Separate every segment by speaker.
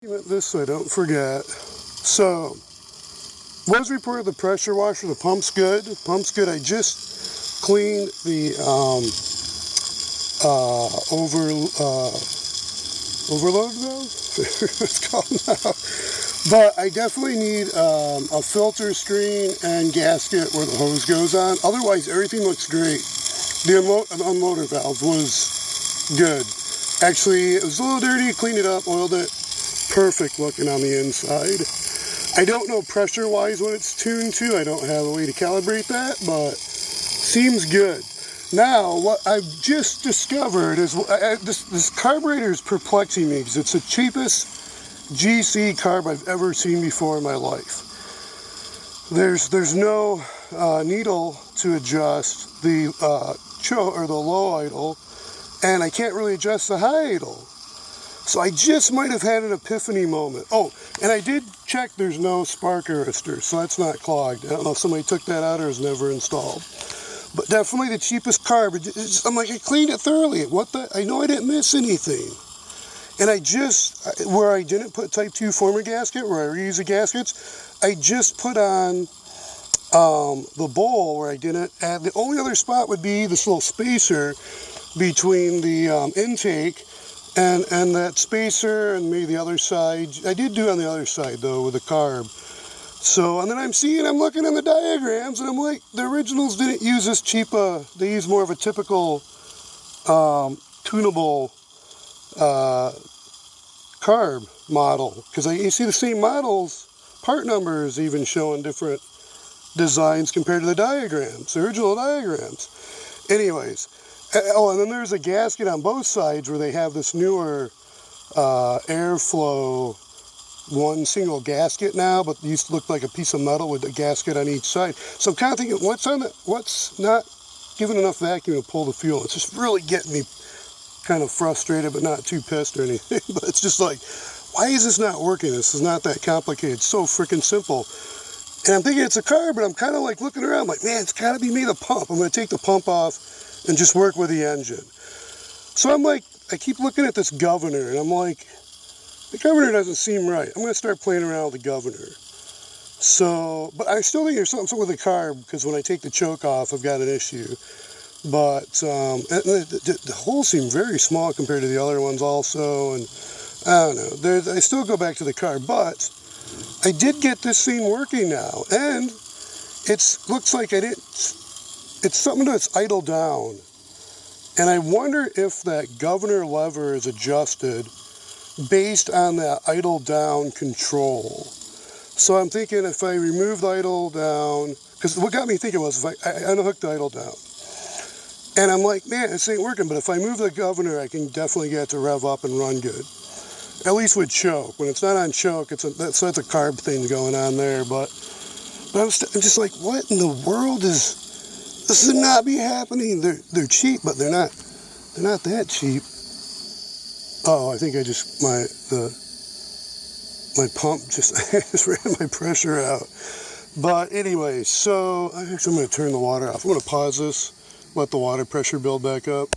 Speaker 1: This so I don't forget. So, was reported the pressure washer, the pump's good. Pump's good. I just cleaned the overload valve. It's called now. But I definitely need a filter screen and gasket where the hose goes on. Otherwise, everything looks great. The unloader valve was good. Actually, it was a little dirty. Cleaned it up, oiled it. Perfect looking on the inside. I don't know pressure-wise what it's tuned to. I don't have a way to calibrate that, but seems good. Now, what I've just discovered is this carburetor is perplexing me because it's the cheapest GC carb I've ever seen before in my life. There's no needle to adjust the choke or the low idle, and I can't really adjust the high idle. So I just might have had an epiphany moment. Oh, and I did check there's no spark arrestor, so that's not clogged. I don't know if somebody took that out or was never installed. But definitely the cheapest carb. I'm like, I cleaned it thoroughly. What the? I know I didn't miss anything. And where I didn't put type 2 former gasket, where I reuse the gaskets, I just put on the bowl where I didn't add. The only other spot would be this little spacer between the intake and that spacer and maybe the other side. I did do on the other side though with the carb. So, and then I'm looking in the diagrams and I'm like, the originals didn't use this cheap, they use more of a typical tunable carb model. Because you see the same models, part numbers even showing different designs compared to the diagrams, the original diagrams. Anyways. Oh, and then there's a gasket on both sides where they have this newer airflow one single gasket now, but it used to look like a piece of metal with a gasket on each side. So I'm kind of thinking, what's not giving enough vacuum to pull the fuel? It's just really getting me kind of frustrated, but not too pissed or anything. But it's just like, why is this not working? This is not that complicated. It's so freaking simple. And I'm thinking it's a carb, but I'm kind of like looking around like, man, it's got to be me, the pump. I'm going to take the pump off and just work with the engine. So I'm like, I keep looking at this governor, and I'm like, the governor doesn't seem right. I'm going to start playing around with the governor. So, but I still think there's something with the carb, because when I take the choke off, I've got an issue. But the holes seem very small compared to the other ones also, and I don't know. I still go back to the carb, but I did get this thing working now, and looks like it's something that's idle down. And I wonder if that governor lever is adjusted based on that idle down control. So I'm thinking if I remove the idle down, because what got me thinking was if I unhook the idle down. And I'm like, man, this ain't working, but if I move the governor, I can definitely get it to rev up and run good. At least with choke. When it's not on choke, that's a carb thing going on there. But I'm just like, what in the world is... This should not be happening. They're cheap, but they're not that cheap. Oh, I think my pump just ran my pressure out. But anyway, so I'm going to turn the water off. I'm going to pause this, let the water pressure build back up.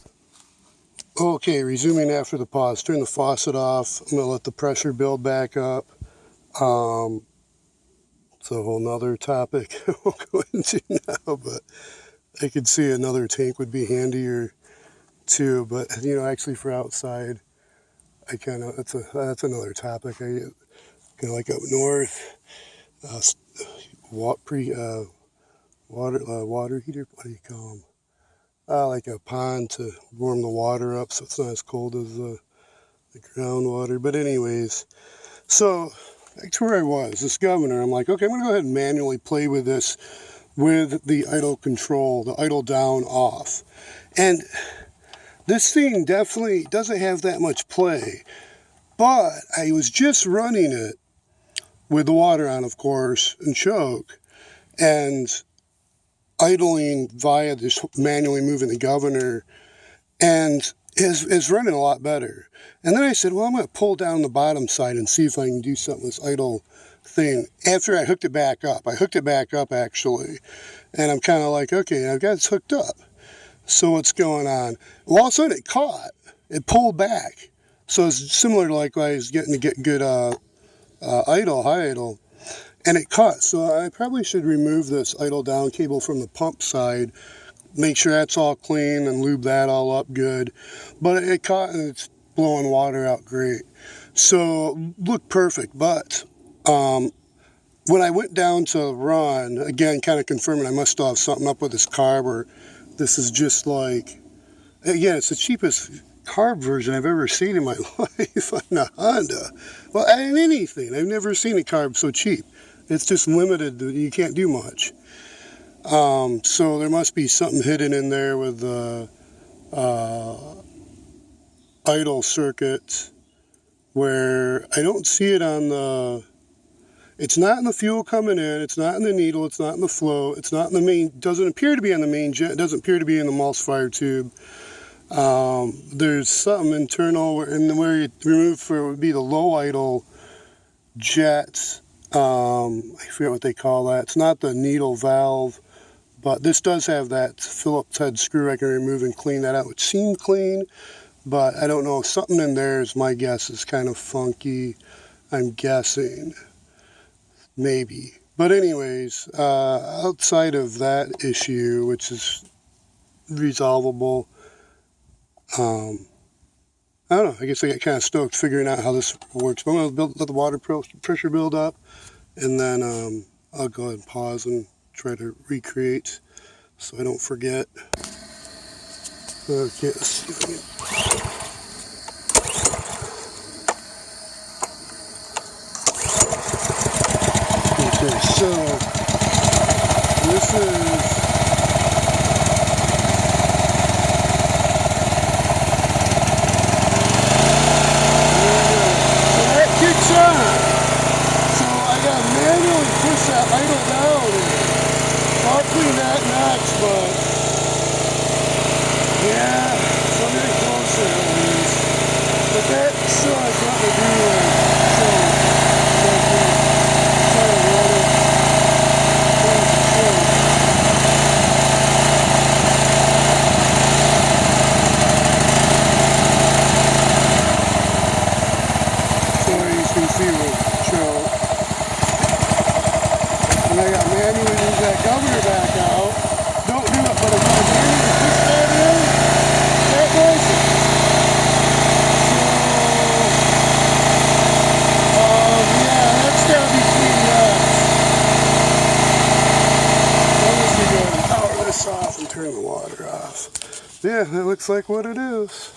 Speaker 1: Okay, resuming after the pause. Turn the faucet off. I'm going to let the pressure build back up. It's a whole nother topic I won't go into now, but I could see another tank would be handier too, but you know, actually for outside, that's another topic. I kind of like up north, water heater. What do you call them? Like a pond to warm the water up, so it's not as cold as the groundwater. But anyways, so back to where I was. This governor, I'm like, okay, I'm gonna go ahead and manually play with this. With the idle control, the idle down off. And this thing definitely doesn't have that much play. But I was just running it with the water on, of course, and choke, and idling via this manually moving the governor, and is running a lot better. And then I said, well, I'm going to pull down the bottom side and see if I can do something with this idle thing after I hooked it back up. I hooked it back up actually, and I'm kind of like, okay, I've got this hooked up. So what's going on? Well, all of a sudden it caught. It pulled back. So it's similar to like I was getting to get good idle, high idle, and it cut. So I probably should remove this idle down cable from the pump side, make sure that's all clean and lube that all up good. But it caught and it's blowing water out great. So looked perfect, but when I went down to run, again, kind of confirming I must still have something up with this carb, or this is just like, again, it's the cheapest carb version I've ever seen in my life on a Honda. Well, in anything, I've never seen a carb so cheap. It's just limited, you can't do much. So there must be something hidden in there with the idle circuit where I don't see it on the, it's not in the fuel coming in, it's not in the needle, it's not in the flow, it's not in the main, doesn't appear to be on the main jet, it doesn't appear to be in the emulsifier tube. There's something internal where you remove for would be the low idle jet. I forget what they call that. It's not the needle valve, but this does have that Phillips head screw I can remove and clean that out. It seemed clean, but I don't know. Something in there is my guess is kind of funky. I'm guessing. Maybe. But anyways, outside of that issue, which is resolvable, I don't know. I guess I got kind of stoked figuring out how this works. But I'm going to let the water pressure build up, and then I'll go ahead and pause and try to recreate so I don't forget. Okay, let's see if I can. Okay, so this is that idle down. I'll clean that next, but yeah, so getting closer at least. But that still has nothing to do with so you can see with choke. And I got manually move that governor back out. Don't do it, but if I manually push that in, that does it. So, yeah, that's gotta be cleaned up. I'm just gonna go ahead and power this off and turn the water off. Yeah, that looks like what it is.